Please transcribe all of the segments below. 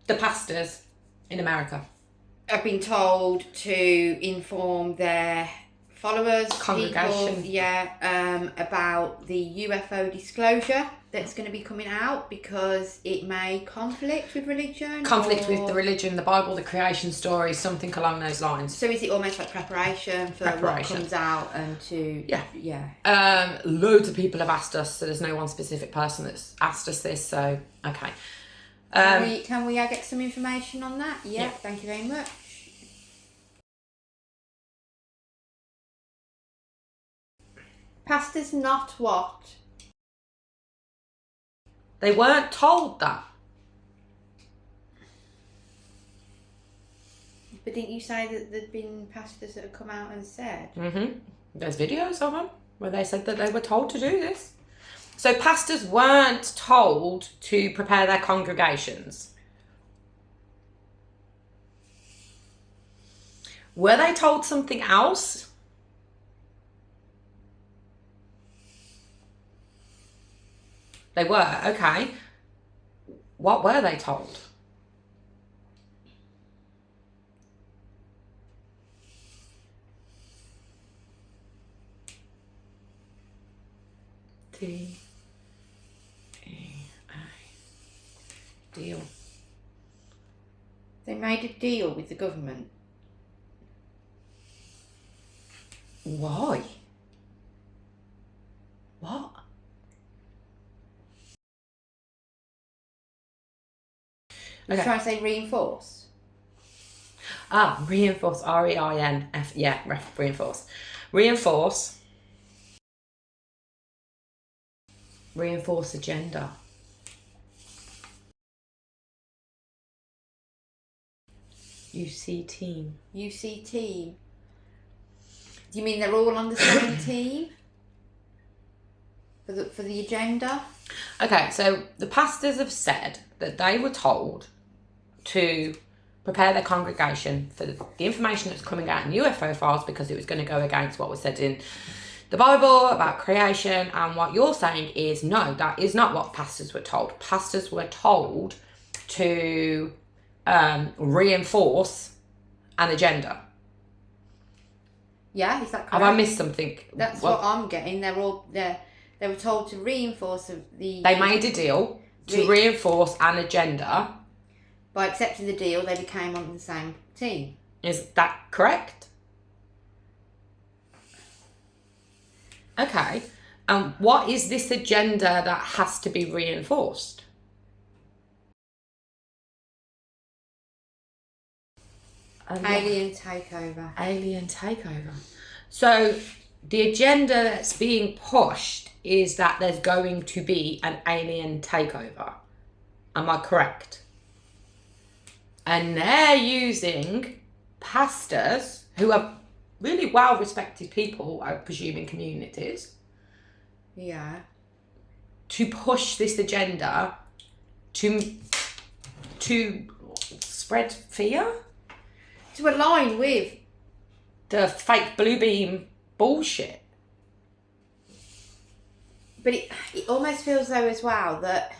The pastors in America have been told to inform their followers, congregation, people, about the UFO disclosure that's going to be coming out because it may conflict with religion. With the religion, the Bible, the creation story, something along those lines. So is it almost like preparation for what comes out and to... Yeah. Loads of people have asked us, so there's no one specific person that's asked us this, so okay. Can we get some information on that? Yeah, thank you very much. Pastors not what? They weren't told that. But didn't you say that there'd been pastors that had come out and said? Mm-hmm. There's videos of them where they said that they were told to do this. So pastors weren't told to prepare their congregations. Were they told something else? They were, okay. What were they told? Deal. They made a deal with the government. Why? What? You're trying to say reinforce? Reinforce, R-E-I-N-F, reinforce. Reinforce. Reinforce agenda. UC team. UC team. Do you mean they're all on the same team? For the agenda? Okay, so the pastors have said that they were told to prepare their congregation for the information that's coming out in UFO files because it was going to go against what was said in the Bible about creation. And what you're saying is, no, that is not what pastors were told. Pastors were told to reinforce an agenda. Yeah, is that correct? Have I missed something? That's what I'm getting. They were told to reinforce the... They made a deal to reinforce an agenda. By accepting the deal, they became on the same team. Is that correct? Okay. And what is this agenda that has to be reinforced? Alien takeover. Alien takeover. So the agenda that's being pushed is that there's going to be an alien takeover. Am I correct? And they're using pastors who are really well-respected people, I presume, in communities. Yeah. To push this agenda to spread fear? To align with the fake blue beam bullshit. But it almost feels though as well that...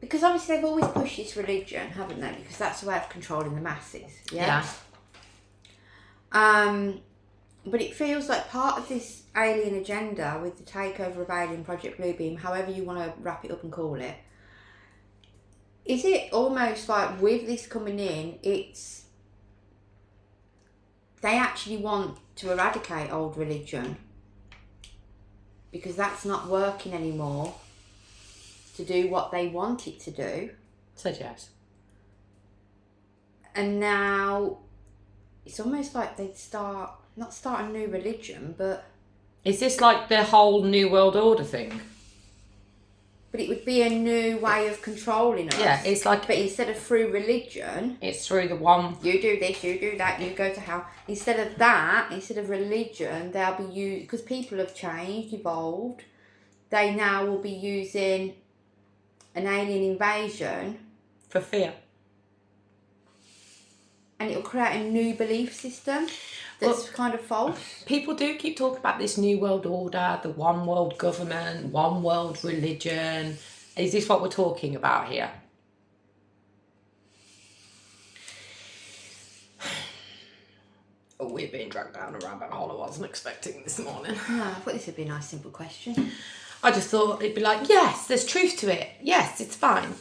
Because obviously they've always pushed this religion, haven't they? Because that's a way of controlling the masses. Yeah. But it feels like part of this alien agenda with the takeover of Alien Project Bluebeam, however you want to wrap it up and call it, is it almost like with this coming in, it's... They actually want to eradicate old religion because that's not working anymore to do what they want it to do. Said yes. And now it's almost like they'd not start a new religion, but... Is this like the whole New World Order thing? But it would be a new way of controlling us. Yeah, it's like... But instead of through religion... It's through the one... You do this, you do that, you go to hell. Instead of that, instead of religion, they'll be used... Because people have changed, evolved. They now will be using an alien invasion... For fear. And it'll create a new belief system that's kind of false. People do keep talking about this New World Order, the one world government, one world religion. Is this what we're talking about here? Oh, we're being dragged down a rabbit hole I wasn't expecting this morning. No, I thought this would be a nice simple question. I just thought it'd be like, yes, there's truth to it. Yes, it's fine.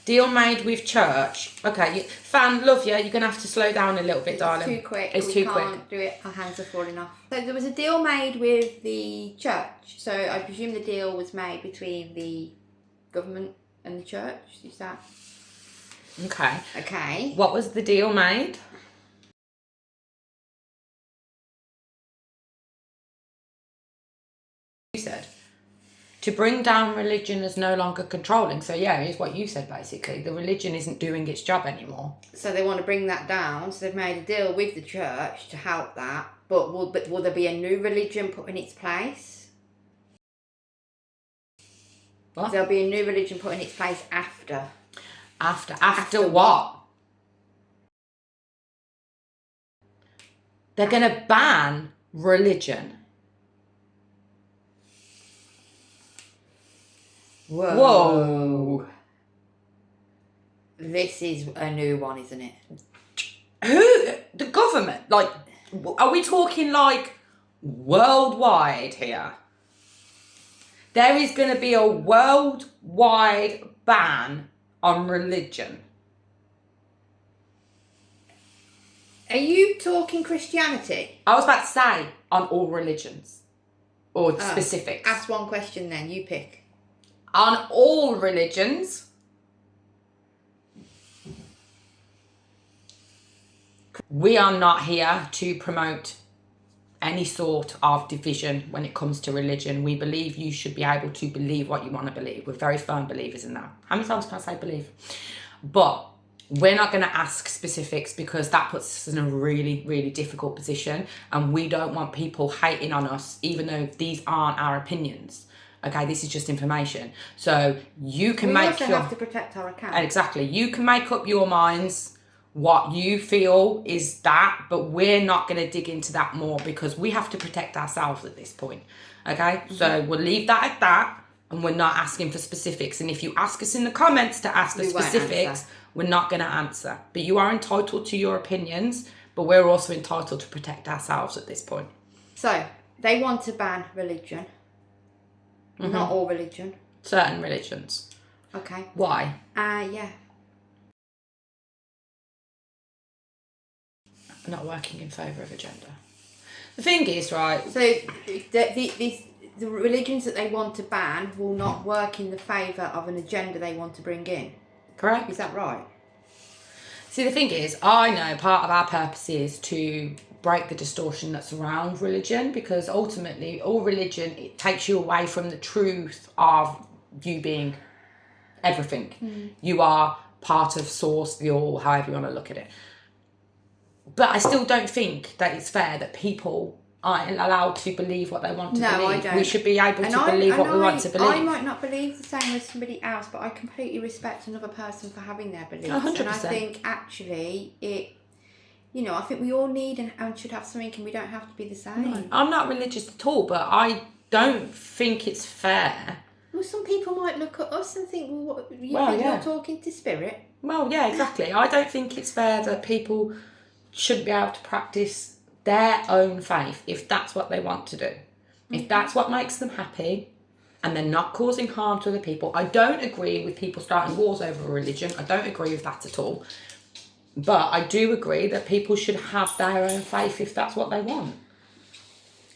Deal made with church. Okay, fan, love you. You're going to have to slow down a little bit, darling. It's too quick. It's we too can't quick. do it. Our hands are falling off. So there was a deal made with the church. So I presume the deal was made between the government and the church. Is that Okay. okay? What was the deal made? You said to bring down religion as no longer controlling. So yeah, it's what you said basically. The religion isn't doing its job anymore. So they want to bring that down. So they've made a deal with the church to help that. But will there be a new religion put in its place? What? There'll be a new religion put in its place after. After what? They're going to ban religion. Whoa. This is a new one, isn't it? Who? The government? Like, are we talking like worldwide here? There is going to be a worldwide ban on religion. Are you talking Christianity? I was about to say on all religions or specifics. Ask one question then, you pick. On all religions. We are not here to promote any sort of division when it comes to religion. We believe you should be able to believe what you want to believe. We're very firm believers in that. How many times can I say believe? But we're not going to ask specifics because that puts us in a really, really difficult position. And we don't want people hating on us, even though these aren't our opinions. Okay, this is just information. So you can We also have to protect our account. Exactly. You can make up your minds what you feel is that, but we're not going to dig into that more because we have to protect ourselves at this point. Okay? Mm-hmm. So we'll leave that at that and we're not asking for specifics. And if you ask us in the comments to ask for specifics, we're not going to answer. But you are entitled to your opinions, but we're also entitled to protect ourselves at this point. So they want to ban religion. Mm-hmm. Not all religion. Certain religions. Okay. Why? Yeah. Not working in favour of a gender. The thing is, right... So the religions that they want to ban will not work in the favour of an agenda they want to bring in. Correct. Is that right? See, the thing is, I know part of our purpose is to break the distortion that's around religion, because ultimately all religion, it takes you away from the truth of you being everything. You are part of source, the all, however you want to look at it. But I still don't think that it's fair that people aren't allowed to believe what they want to believe. I don't. We should be able to believe what we want to believe. I might not believe the same as somebody else, but I completely respect another person for having their beliefs. 100%. And I think actually I think we all need and should have something, and we don't have to be the same. No, I'm not religious at all, but I don't think it's fair. Well, some people might look at us and think, well, you're talking to spirit? Well, yeah, exactly. I don't think it's fair that people should be able to practice their own faith if that's what they want to do. Mm-hmm. If that's what makes them happy and they're not causing harm to other people. I don't agree with people starting wars over religion. I don't agree with that at all. But I do agree that people should have their own faith if that's what they want.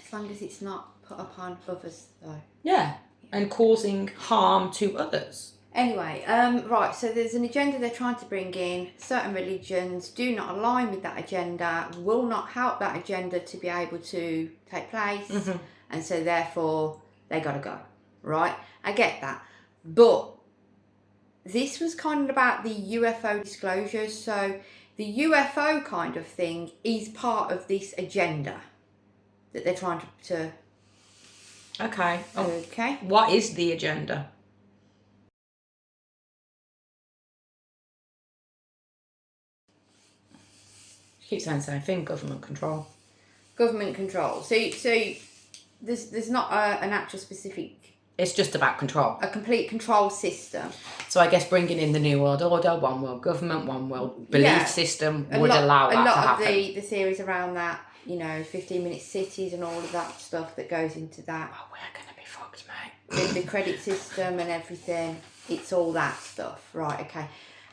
As long as it's not put upon others, though. Yeah, and causing harm to others. Anyway, right, so there's an agenda they're trying to bring in. Certain religions do not align with that agenda, will not help that agenda to be able to take place, and so therefore they got to go, right? I get that. But this was kind of about the UFO disclosures, so the UFO kind of thing is part of this agenda that they're trying to... Okay. Okay. What is the agenda? Keep saying the same thing, government control. Government control. So there's not an actual specific. It's just about control. A complete control system. So I guess bringing in the New World Order, one world government, one world belief system would allow that to happen. A lot of the theories around that, 15-minute cities and all of that stuff that goes into that. Oh, we're going to be fucked, mate. The credit system and everything. It's all that stuff. Right, okay.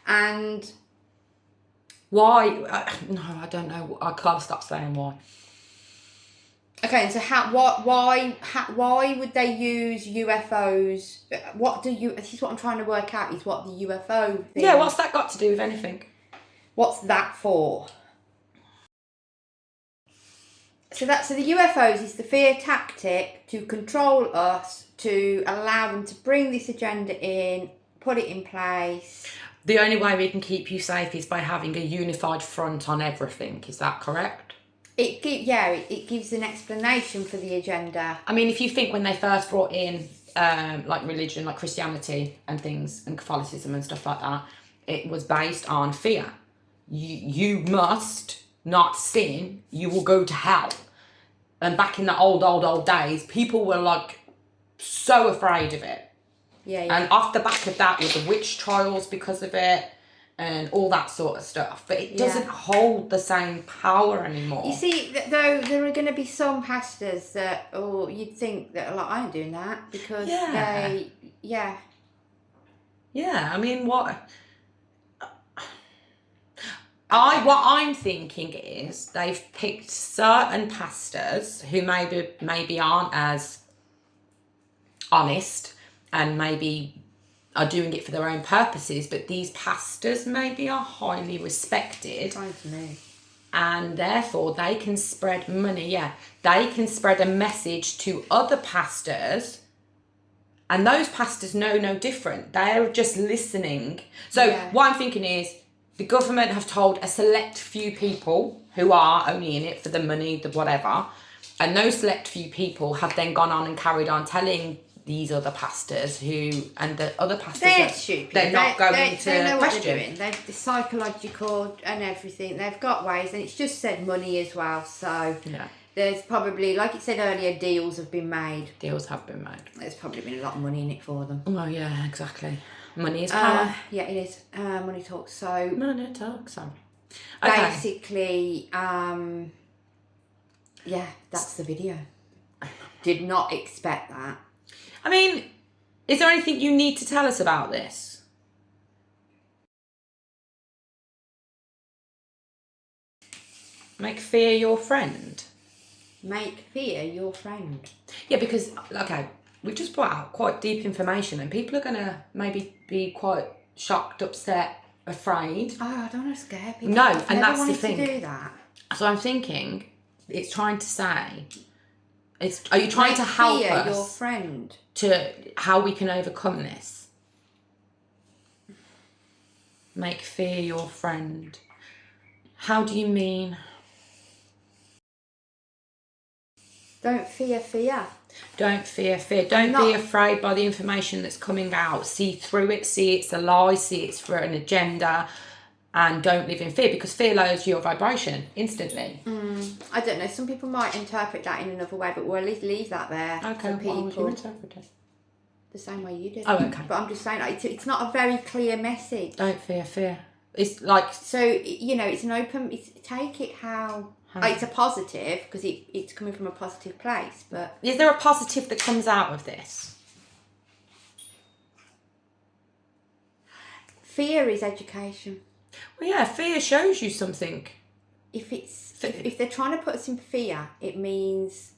And... Why? No, I don't know. I can't stop saying why. Okay, so why would they use UFOs? This is what I'm trying to work out, is what the UFO thing... Yeah, what's that got to do with anything? What's that for? So the UFOs is the fear tactic to control us, to allow them to bring this agenda in, put it in place. The only way we can keep you safe is by having a unified front on everything. Is that correct? It gives an explanation for the agenda. I mean, if you think when they first brought in like religion, like Christianity and things, and Catholicism and stuff like that, it was based on fear. You must not sin, you will go to hell. And back in the old days, people were like so afraid of it. Yeah. And off the back of that was the witch trials because of it. And all that sort of stuff, but it doesn't hold the same power anymore. You see, though, there are going to be some pastors that, you'd think that, like, I ain't doing that because they. I mean, what I'm thinking is they've picked certain pastors who maybe aren't as honest and maybe are doing it for their own purposes, but these pastors maybe are highly respected. Fine to me. And therefore they can spread money, they can spread a message to other pastors, and those pastors know no different. They're just listening. So what I'm thinking is the government have told a select few people who are only in it for the money, the whatever, and those select few people have then gone on and carried on telling these other pastors and the other pastors... They're stupid. They're not going to they know question. What they're doing. The psychological and everything. They've got ways, and it's just said money as well. So there's probably, like it said earlier, deals have been made. Deals have been made. There's probably been a lot of money in it for them. Oh, yeah, exactly. Money is power. Yeah, it is. Money talks. So... Money talks, sorry. Okay. Basically, that's the video. Did not expect that. I mean, is there anything you need to tell us about this? Make fear your friend. Make fear your friend. Yeah, because, okay, we've just brought out quite deep information and people are going to maybe be quite shocked, upset, afraid. Oh, I don't want to scare people. No, I've and never that's the thing. To do that. So I'm thinking, it's trying to say... Are you trying to help fear us your friend to how we can overcome this? Make fear your friend. How do you mean? Don't fear fear. Don't fear fear. Don't be afraid by the information that's coming out. See through it. See it's a lie. See it's for an agenda. And don't live in fear, because fear lowers your vibration instantly. I don't know. Some people might interpret that in another way, but we'll leave that there. Okay, for people. how would you interpret it? The same way you did. Oh, okay. But I'm just saying, it's not a very clear message. Don't fear fear. It's like... So, it's an open... take it how it's a positive, because it's coming from a positive place, but... Is there a positive that comes out of this? Fear is education. Well, yeah, fear shows you something. If they're trying to put us in fear, it means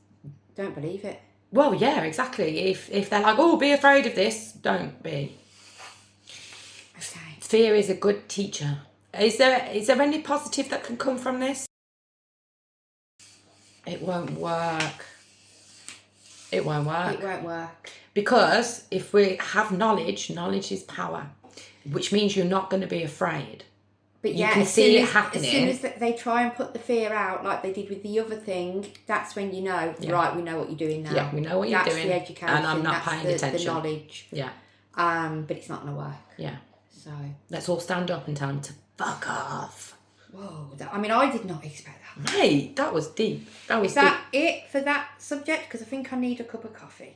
don't believe it. Well, yeah, exactly. If they're like, oh, be afraid of this, don't be. Okay. Fear is a good teacher. Is there any positive that can come from this? It won't work. It won't work. It won't work. Because if we have knowledge is power, which means you're not going to be afraid. But you can see it happening. As soon as they try and put the fear out, like they did with the other thing, that's when you know, right, we know what you're doing now. Yeah, we know what you're doing. That's the education. And I'm not paying attention. The knowledge. Yeah. But it's not going to work. Yeah. So. Let's all stand up and tell them to fuck off. Whoa, I did not expect that. Mate, that was deep. That was Is that it for that subject? Because I think I need a cup of coffee.